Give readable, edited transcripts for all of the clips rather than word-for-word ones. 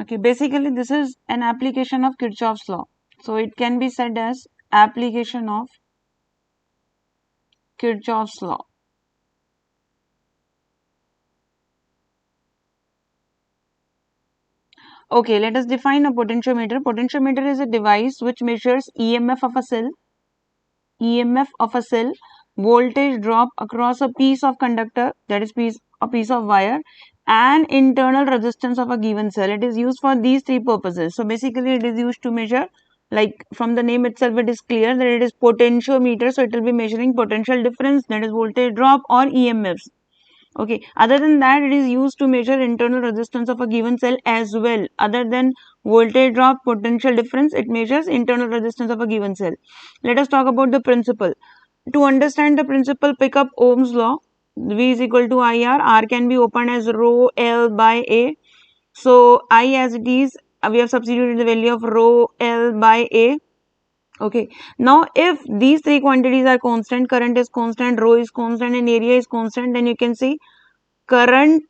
Okay, basically this is an application of Kirchhoff's law. So it can be said as application of Kirchhoff's law. Okay, let us define a potentiometer. Potentiometer is a device which measures EMF of a cell, voltage drop across a piece of conductor, that is a piece of wire, and internal resistance of a given cell. It is used for these three purposes. So basically it is used to measure, like from the name itself it is clear that it is potentiometer, so it will be measuring potential difference, that is voltage drop or EMFs. Okay, other than that, it is used to measure internal resistance of a given cell as well. Other than voltage drop, potential difference, it measures internal resistance of a given cell. Let us talk about the principle. To understand the principle, pick up Ohm's law. V is equal to IR. R can be opened as rho L by A. So I as it is, we have substituted the value of rho L by A. Okay, now if these three quantities are constant, current is constant, rho is constant, and area is constant, then you can see current,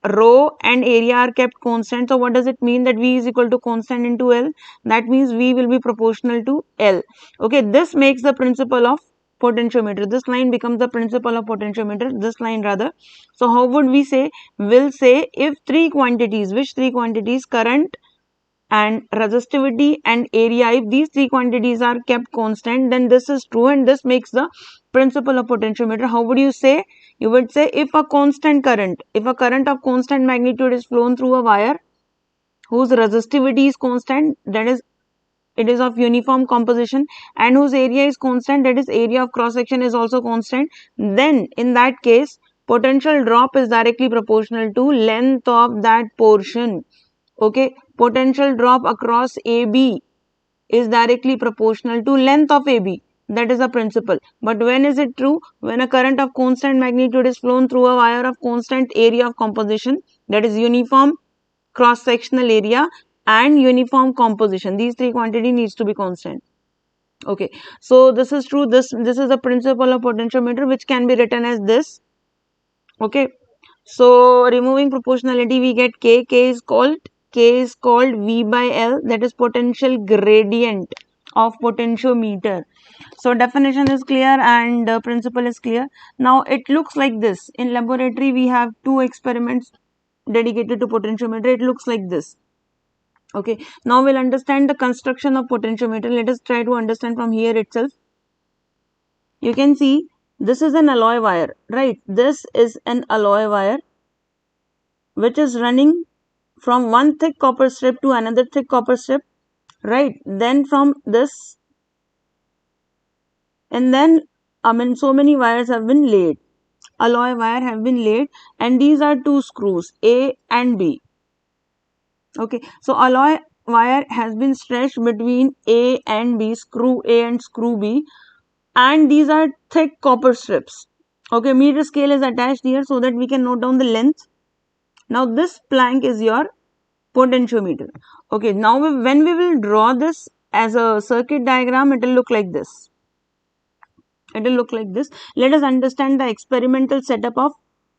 rho and area are kept constant. So what does it mean? That V is equal to constant into L. That means V will be proportional to L. Okay, this makes the principle of potentiometer. This line becomes the principle of potentiometer, this line rather. So how would we say? We'll say if three quantities, which three quantities? Current and resistivity and area, if these three quantities are kept constant, then this is true and this makes the principle of potentiometer. How would you say? You would say if a constant current, if a current of constant magnitude is flown through a wire whose resistivity is constant, that is it is of uniform composition, and whose area is constant, that is area of cross section is also constant, then in that case potential drop is directly proportional to length of that portion. Okay, potential drop across AB is directly proportional to length of AB. That is a principle. But when is it true? When a current of constant magnitude is flown through a wire of constant area of composition, that is uniform cross-sectional area and uniform composition. These three quantity needs to be constant. Okay, so this is true. This is a principle of potentiometer which can be written as this. Okay, so removing proportionality, we get K. K is called V by L, that is potential gradient of potentiometer. So definition is clear and principle is clear. Now it looks like this. In laboratory, we have two experiments dedicated to potentiometer. It looks like this. Okay. Now we'll understand the construction of potentiometer. Let us try to understand from here itself. You can see this is an alloy wire, right? This is an alloy wire which is running from one thick copper strip to another thick copper strip, right? Then from this, and then so many wires have been laid, alloy wire have been laid, and these are two screws A and B. Okay, so alloy wire has been stretched between A and B, screw A and screw B, and these are thick copper strips. Okay, meter scale is attached here so that we can note down the length. Now this plank is your potentiometer. Okay, now when we will draw this as a circuit diagram, it will look like this. It will look like this. Let us understand the experimental setup of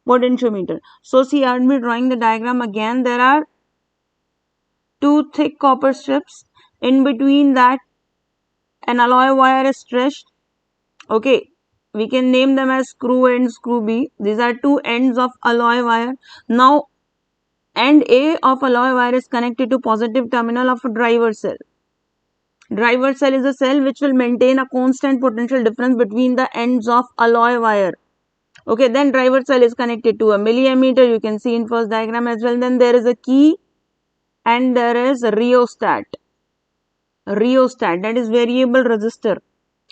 potentiometer. So see, I will be drawing the diagram again. There are two thick copper strips. In between that, an alloy wire is stretched. Okay, we can name them as screw A and screw B. These are two ends of alloy wire. Now, end A of alloy wire is connected to positive terminal of a driver cell. Driver cell is a cell which will maintain a constant potential difference between the ends of alloy wire. Okay, then driver cell is connected to a milliammeter. You can see in first diagram as well. Then there is a key and there is a rheostat. Rheostat, that is variable resistor.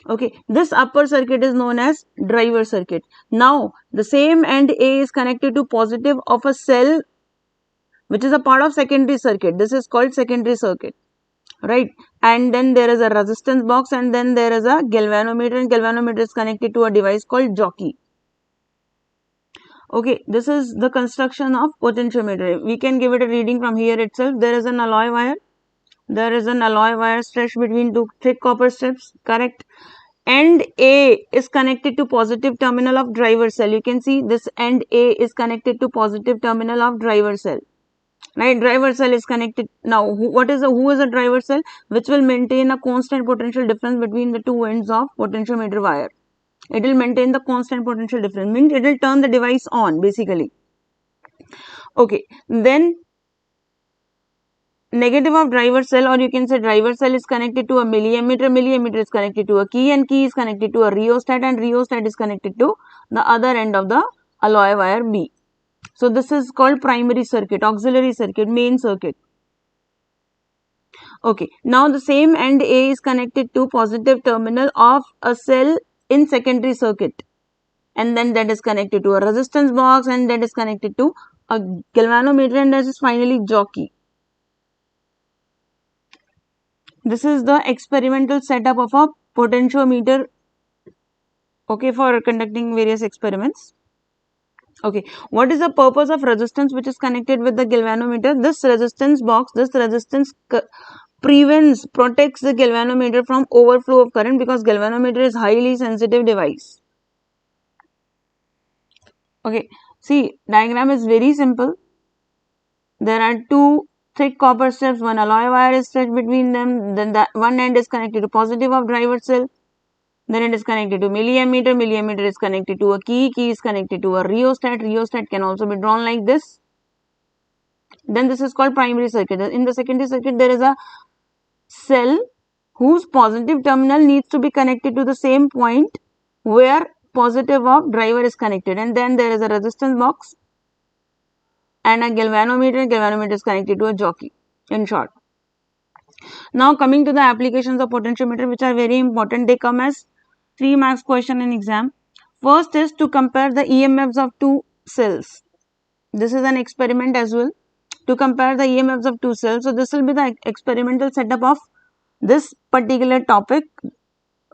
Okay, this upper circuit is known as driver circuit. Now, the same end A is connected to positive of a cell which is a part of secondary circuit. This is called secondary circuit, right? And then there is a resistance box and then there is a galvanometer, and galvanometer is connected to a device called jockey. Okay, this is the construction of potentiometer. We can give it a reading from here itself. There is an alloy wire. There is an alloy wire stretched between two thick copper strips, correct? End A is connected to positive terminal of driver cell. You can see this end A is connected to positive terminal of driver cell. right? Driver cell is connected. Now, who is a driver cell? Which will maintain a constant potential difference between the two ends of potentiometer wire. It will maintain the constant potential difference, means it will turn the device on basically. Okay, then negative of driver cell, or you can say driver cell, is connected to a milliammeter, milliammeter is connected to a key, and key is connected to a rheostat, and rheostat is connected to the other end of the alloy wire B. So this is called primary circuit, auxiliary circuit, main circuit. Okay, now the same end A is connected to positive terminal of a cell in secondary circuit, and then that is connected to a resistance box, and that is connected to a galvanometer, and that is finally jockey. This is the experimental setup of a potentiometer, okay, for conducting various experiments. Okay, what is the purpose of resistance which is connected with the galvanometer? This resistance box, this resistance protects the galvanometer from overflow of current, because galvanometer is highly sensitive device. Okay, see, diagram is very simple. There are two thick copper strips, one alloy wire is stretched between them, then that one end is connected to positive of driver cell, then it is connected to milliammeter, milliammeter is connected to a key, key is connected to a rheostat, rheostat can also be drawn like this. Then this is called primary circuit. In the secondary circuit, there is a cell whose positive terminal needs to be connected to the same point where positive of driver is connected, and then there is a resistance box and a galvanometer. Galvanometer is connected to a jockey, in short. Now coming to the applications of potentiometer, which are very important, they come as 3 marks question in exam. First is to compare the EMFs of two cells. This is an experiment as well, to compare the EMFs of two cells. So this will be the experimental setup of this particular topic.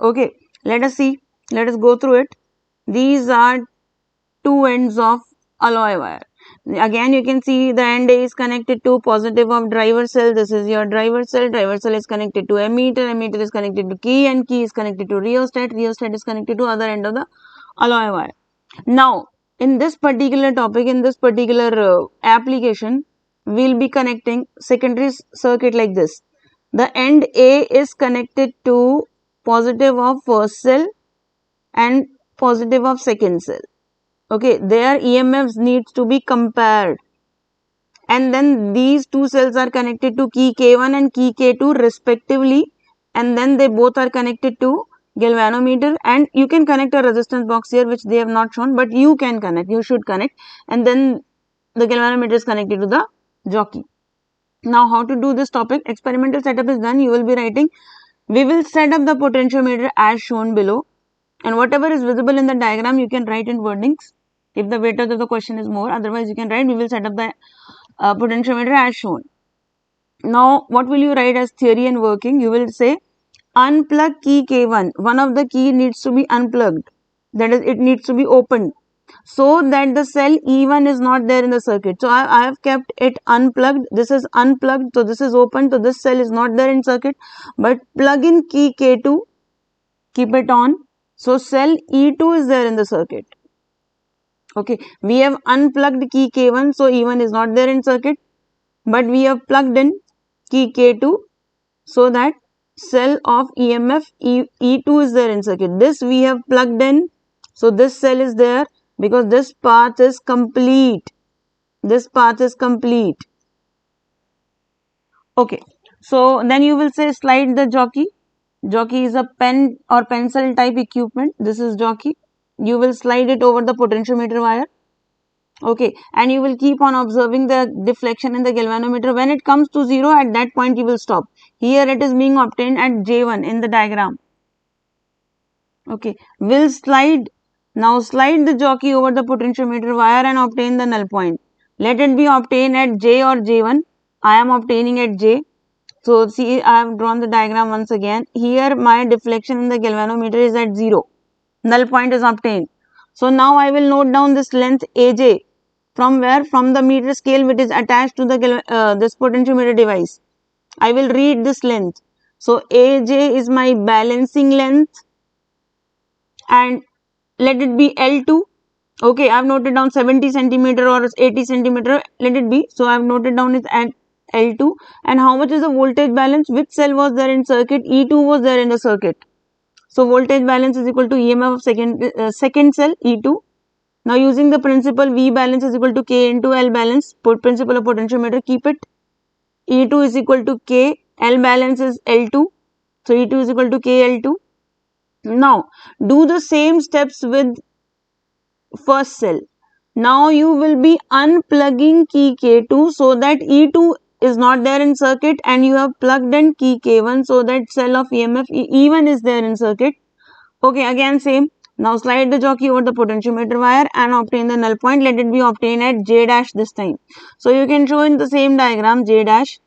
Okay, let us see, let us go through it. These are two ends of alloy wire. Again, you can see the end A is connected to positive of driver cell. This is your driver cell. Driver cell is connected to ammeter. Ammeter is connected to key, and key is connected to rheostat. Rheostat is connected to other end of the alloy wire. Now, in this particular topic, in this particular application, we will be connecting secondary circuit like this. The end A is connected to positive of first cell and positive of second cell. Okay, their EMFs needs to be compared, and then these two cells are connected to key K1 and key K2 respectively, and then they both are connected to galvanometer, and you can connect a resistance box here which they have not shown, but you can connect, you should connect, and then the galvanometer is connected to the jockey. Now, how to do this topic? Experimental setup is done. You will be writing, we will set up the potentiometer as shown below, and whatever is visible in the diagram you can write in wordings if the weightage of the question is more. Otherwise, you can write, we will set up the potentiometer as shown. Now, what will you write as theory and working? You will say, unplug key K1. One of the key needs to be unplugged. That is, it needs to be opened, so that the cell E1 is not there in the circuit. So, I have kept it unplugged. This is unplugged. So, this is open. So, this cell is not there in circuit. But plug in key K2. Keep it on. So, cell E2 is there in the circuit. Okay, we have unplugged key K1, so E1 is not there in circuit, but we have plugged in key K2 so that cell of EMF E2 is there in circuit. This we have plugged in, so this cell is there because this path is complete. This path is complete. Okay, so then you will say slide the jockey. Jockey is a pen or pencil type equipment. This is jockey. You will slide it over the potentiometer wire. Okay, and you will keep on observing the deflection in the galvanometer. When it comes to 0, at that point you will stop. Here it is being obtained at J1 in the diagram. Okay, will slide. Now slide the jockey over the potentiometer wire and obtain the null point. Let it be obtained at J or J1. I am obtaining at J. So see, I have drawn the diagram once again. Here my deflection in the galvanometer is at 0. Null point is obtained. So now I will note down this length AJ. From where? From the meter scale which is attached to the this potentiometer device. I will read this length. So AJ is my balancing length, and let it be L2. Okay, I've noted down 70 centimeter or 80 centimeter, let it be. So I've noted down it at L2. And how much is the voltage balance? Which cell was there in circuit? E2 was there in the circuit. So voltage balance is equal to EMF of second cell E2. Now using the principle V balance is equal to K into L balance. Put principle of potentiometer, keep it. E2 is equal to K. L balance is L2. So E2 is equal to KL2. Now do the same steps with first cell. Now you will be unplugging key K2 so that E2 is not there in circuit, and you have plugged in key K1 so that cell of EMF E1 is there in circuit. Okay, again same. Now slide the jockey over the potentiometer wire and obtain the null point. Let it be obtained at J dash this time. So you can show in the same diagram J dash.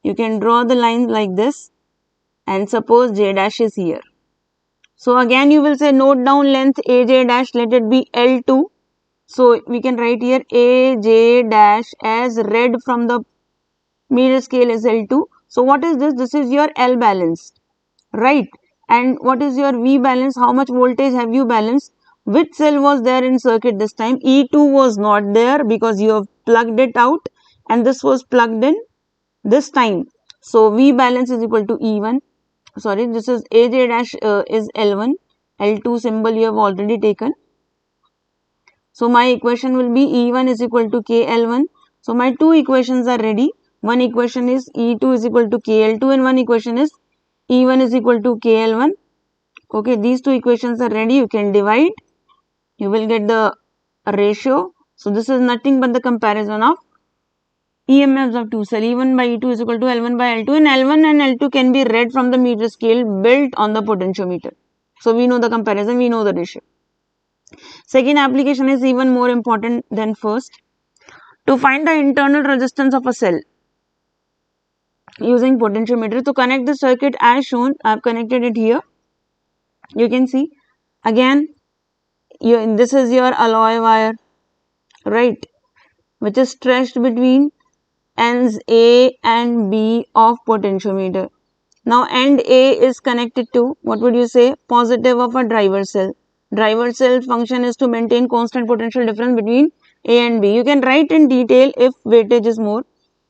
You can draw the line like this, and suppose J dash is here. So again you will say note down length AJ dash, let it be L2. So we can write here AJ dash as read from the meter scale is L2. So what is this? This is your L balance, right? And what is your V balance? How much voltage have you balanced? Which cell was there in circuit this time? E2 was not there because you have plugged it out, and this was plugged in this time. So V balance is equal to E1. Sorry, this is AJ dash is L1. L2 symbol you have already taken. So my equation will be E1 is equal to KL1. So my two equations are ready. One equation is E2 is equal to KL2 and one equation is E1 is equal to KL1. Okay, these two equations are ready. You can divide. You will get the ratio. So this is nothing but the comparison of EMFs of two cell. E1 by E2 is equal to L1 by L2, and L1 and L2 can be read from the meter scale built on the potentiometer. So we know the comparison, we know the ratio. Second application is even more important than first. To find the internal resistance of a cell using potentiometer, to connect the circuit as shown, I have connected it here. You can see again, this is your alloy wire, right, which is stretched between ends A and B of potentiometer. Now end A is connected to, what would you say, positive of a driver cell. Driver cell function is to maintain constant potential difference between A and B. You can write in detail if weightage is more.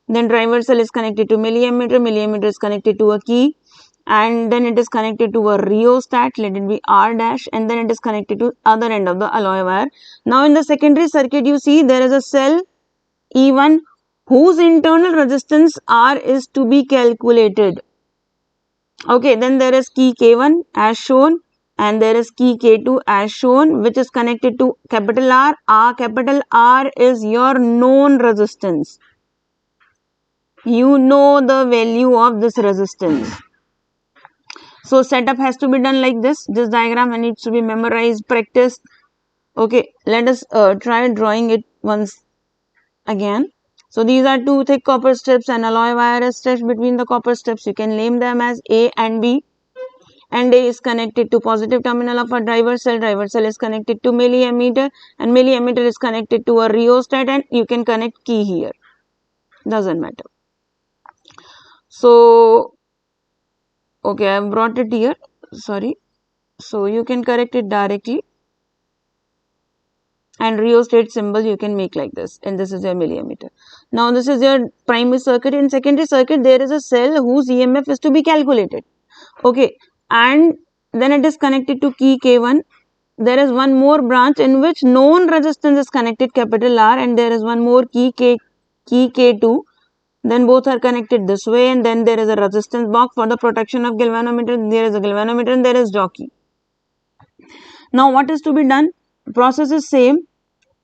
Then driver cell is connected to milliammeter, milliammeter is connected to a key, and then it is connected to a rheostat, let it be R dash, and then it is connected to other end of the alloy wire. Now in the secondary circuit you see there is a cell E1 whose internal resistance R is to be calculated. Okay, then there is key K1 as shown, and there is key K2 as shown, which is connected to capital R. Capital R is your known resistance. You know the value of this resistance. So setup has to be done like this. This diagram needs to be memorized, practiced. Okay, let us try drawing it once again. So these are two thick copper strips and alloy wire is stretched between the copper strips. You can name them as A and B. And A is connected to positive terminal of a driver cell. Driver cell is connected to milliammeter, and milliammeter is connected to a rheostat, and you can connect key here. Doesn't matter. So, okay, I have brought it here. Sorry. So you can correct it directly. And rheostat symbol you can make like this, and this is your milliammeter. Now this is your primary circuit. In secondary circuit there is a cell whose EMF is to be calculated. Okay, and then it is connected to key K1. There is one more branch in which known resistance is connected, capital R, and there is one more key K2. Then both are connected this way, and then there is a resistance box for the protection of galvanometer. There is a galvanometer and there is jockey. Now what is to be done? Process is same.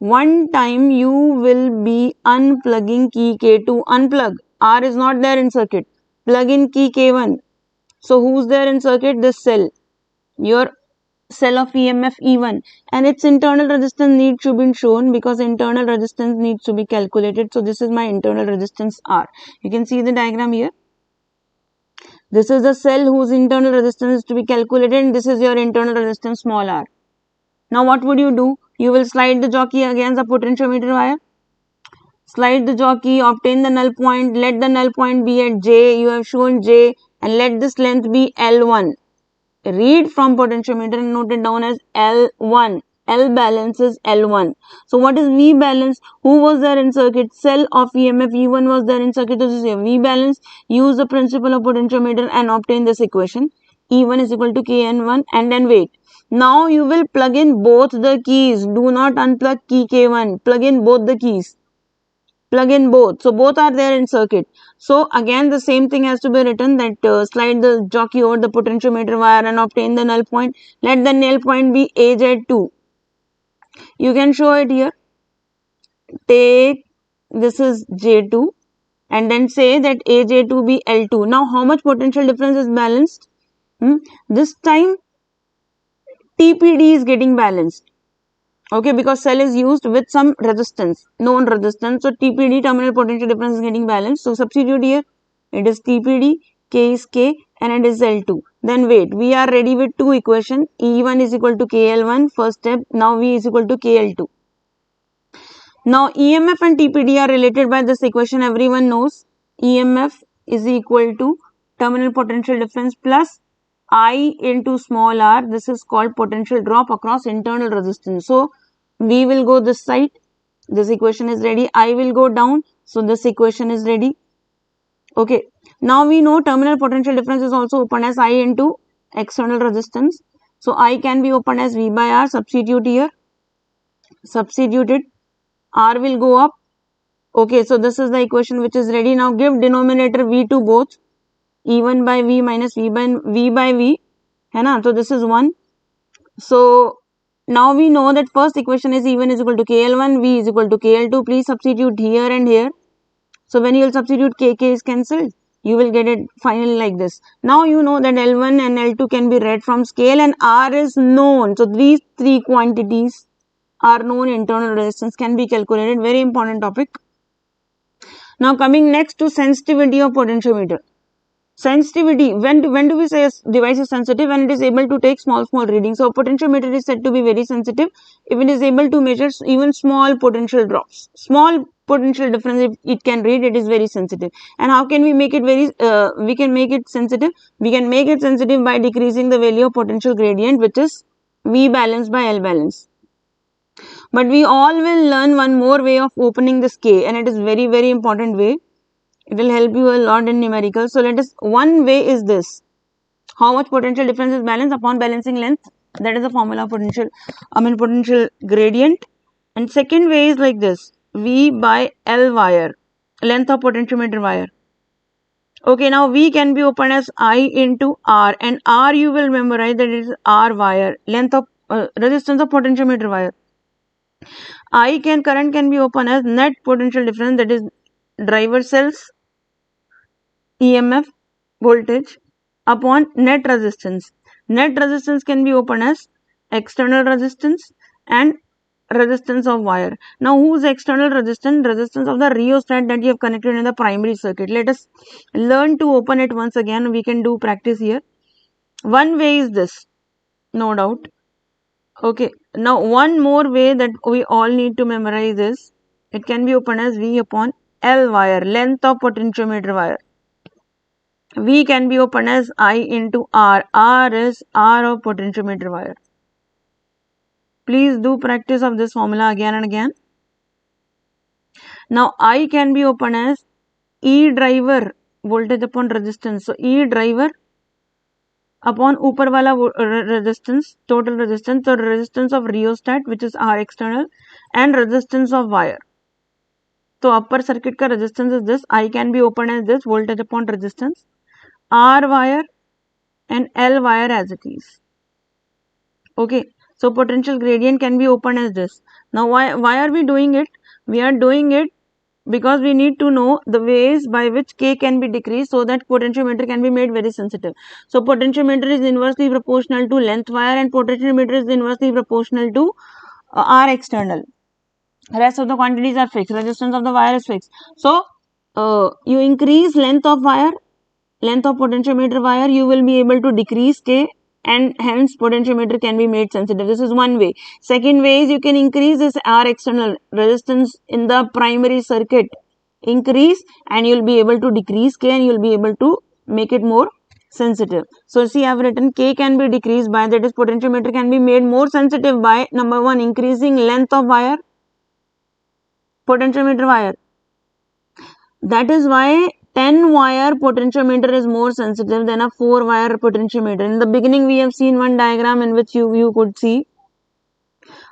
One time you will be unplugging key K2. Unplug. R is not there in circuit. Plug in key K1. So who's there in circuit? This cell. Your cell of EMF E1, and its internal resistance needs to be shown because internal resistance needs to be calculated. So this is my internal resistance R. You can see the diagram here. This is the cell whose internal resistance is to be calculated, and this is your internal resistance small r. Now what would you do? You will slide the jockey against the potentiometer wire. Slide the jockey, obtain the null point, let the null point be at J. You have shown J, and let this length be L1. Read from potentiometer and note it down as L1. L balance is L1. So what is V balance? Who was there in circuit? Cell of EMF E1 was there in circuit. This is a V balance. Use the principle of potentiometer and obtain this equation. E1 is equal to Kn1, and then wait. Now you will plug in both the keys. Do not unplug key K1. Plug in both the keys. Plug in both. So both are there in circuit. So again the same thing has to be written, that slide the jockey over the potentiometer wire and obtain the null point. Let the null point be AZ2. You can show it here. Take this is J2 and then say that AJ2 be L2. Now how much potential difference is balanced? This time TPD is getting balanced. Okay, because cell is used with some resistance, known resistance. So TPD, terminal potential difference, is getting balanced. So substitute here. It is TPD, K is K, and it is L2. Then wait, we are ready with two equations. E1 is equal to KL1, first step. Now V is equal to KL2. Now EMF and TPD are related by this equation. Everyone knows EMF is equal to terminal potential difference plus I into small r. This is called potential drop across internal resistance. So we will go this side. This equation is ready. I will go down. So this equation is ready. Okay. Now we know terminal potential difference is also open as I into external resistance. So I can be open as V by R. Substitute here. Substitute it. R will go up. Okay. So this is the equation which is ready. Now give denominator V to both. E1 by V minus V by V. है ना? So this is 1. So now we know that first equation is E1 is equal to KL1, V is equal to KL2. Please substitute here and here. So when you will substitute, KK is cancelled. You will get it finally like this. Now you know that L1 and L2 can be read from scale and R is known. So these three quantities are known. Internal resistance can be calculated. Very important topic. Now coming next to sensitivity of potentiometer. Sensitivity, when do we say a device is sensitive? When it is able to take small readings. So potentiometer is said to be very sensitive if it is able to measure even small potential drops. Small potential difference, if it can read, it is very sensitive. And how can we make it we can make it sensitive? We can make it sensitive by decreasing the value of potential gradient, which is V balance by L balance. But we all will learn one more way of opening this K, and it is very important way. It will help you a lot in numerical. So let us, one way is this. How much potential difference is balanced upon balancing length? That is the formula of potential gradient. And second way is like this. V by L wire, length of potentiometer wire. Okay, now V can be opened as I into R, and R you will memorize that it is R wire, length of resistance of potentiometer wire. Current can be opened as net potential difference, that is driver cells EMF voltage upon net resistance. Net resistance can be opened as external resistance and resistance of wire. Now whose external resistance? Resistance of the rheostat that you have connected in the primary circuit. Let us learn to open it once again. We can do practice here. One way is this, no doubt. Okay, now one more way that we all need to memorize is, it can be opened as V upon L wire, length of potentiometer wire. V can be opened as I into R. R is R of potentiometer wire. Please do practice of this formula again and again. Now I can be opened as E driver, voltage upon resistance. So E driver upon upper wala resistance, total resistance, so resistance of rheostat, which is R external, and resistance of wire. So upper circuit ka resistance is this. I can be opened as this, voltage upon resistance, R wire and L wire as it is. Okay, so potential gradient can be opened as this. Now why are we doing it? We are doing it because we need to know the ways by which K can be decreased so that potentiometer can be made very sensitive. So potentiometer is inversely proportional to length wire and potentiometer is inversely proportional to R external. Rest of the quantities are fixed. Resistance of the wire is fixed. So you increase length of wire, length of potentiometer wire, you will be able to decrease K, and hence potentiometer can be made sensitive. This is one way. Second way is you can increase this R external resistance in the primary circuit, increase, and you will be able to decrease K and you will be able to make it more sensitive. So see, I have written K can be decreased by, that is potentiometer can be made more sensitive by, number 1, increasing length of wire, potentiometer wire. That is why 10 wire potentiometer is more sensitive than a 4 wire potentiometer. In the beginning we have seen one diagram in which you could see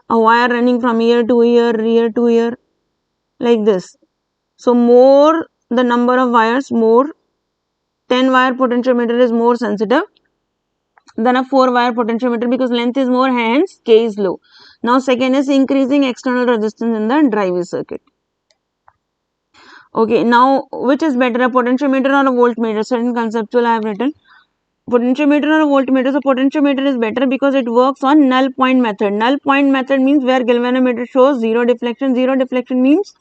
a wire running from ear to ear like this. So more the number of wires, more 10 wire potentiometer is more sensitive than a 4 wire potentiometer because length is more, hence K is low. Now second is increasing external resistance in the driver circuit. Okay, now which is better, a potentiometer or a voltmeter? Certain conceptual I have written. Potentiometer or a voltmeter? So potentiometer is better because it works on null point method. Null point method means where galvanometer shows zero deflection. Zero deflection means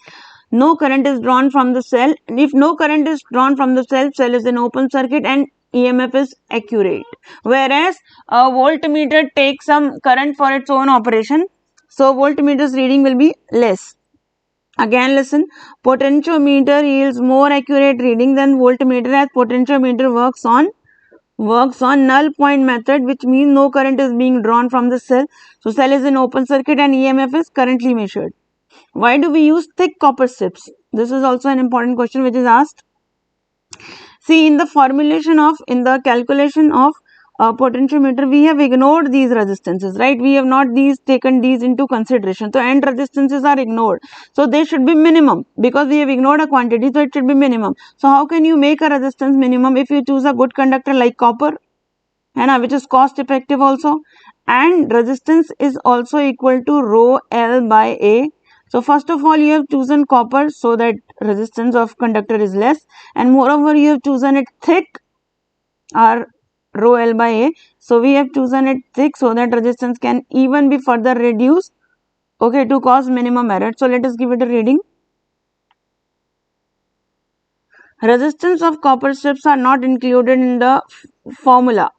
no current is drawn from the cell. If no current is drawn from the cell is an open circuit and EMF is accurate. Whereas a voltmeter takes some current for its own operation. So voltmeter's reading will be less. Again listen, potentiometer yields more accurate reading than voltmeter as potentiometer works on null point method, which means no current is being drawn from the cell. So cell is in open circuit and EMF is currently measured. Why do we use thick copper strips? This is also an important question which is asked. See, in the calculation of potentiometer, we have ignored these resistances, right? We have not taken these into consideration. So end resistances are ignored. So they should be minimum because we have ignored a quantity, so it should be minimum. So how can you make a resistance minimum? If you choose a good conductor like copper, which is cost effective also, and resistance is also equal to rho L by A. So first of all you have chosen copper so that resistance of conductor is less, and moreover you have chosen it thick, or rho L by A. So we have chosen it thick so that resistance can even be further reduced, okay, to cause minimum error. So let us give it a reading. Resistance of copper strips are not included in the formula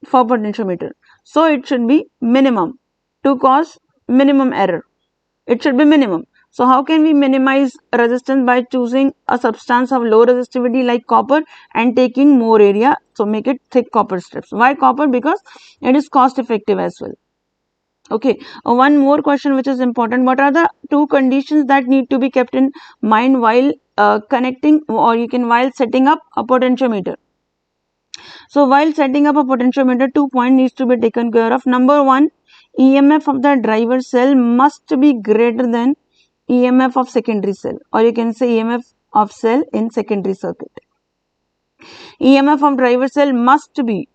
for potentiometer. So it should be minimum to cause minimum error. It should be minimum. So how can we minimize resistance? By choosing a substance of low resistivity like copper and taking more area. So make it thick copper strips. Why copper? Because it is cost effective as well. Okay, one more question which is important. What are the two conditions that need to be kept in mind while connecting, or while setting up a potentiometer? So while setting up a potentiometer, 2 points needs to be taken care of. Number 1, EMF of the driver cell must be greater than EMF of secondary cell, or you can say EMF of cell in secondary circuit. EMF of driver cell must be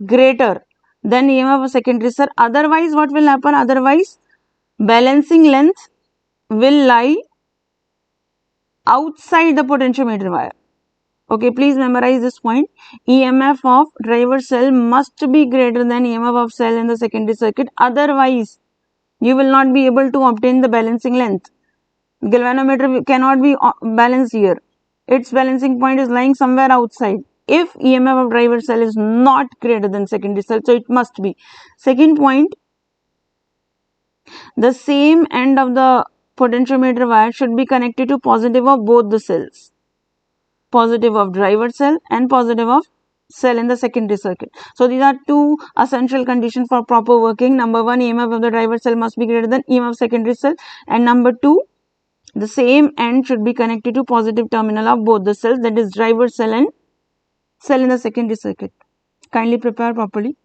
greater than EMF of secondary cell. Otherwise, what will happen? Otherwise, balancing length will lie outside the potentiometer wire. Okay, please memorize this point. EMF of driver cell must be greater than EMF of cell in the secondary circuit. Otherwise, you will not be able to obtain the balancing length. Galvanometer cannot be balanced here. Its balancing point is lying somewhere outside. If EMF of driver cell is not greater than secondary cell, so it must be. Second point, the same end of the potentiometer wire should be connected to positive of both the cells. Positive of driver cell and positive of cell in the secondary circuit. So these are two essential conditions for proper working. Number 1, EMF of the driver cell must be greater than EMF of secondary cell, and number 2, the same end should be connected to positive terminal of both the cells, that is driver cell and cell in the secondary circuit. Kindly prepare properly.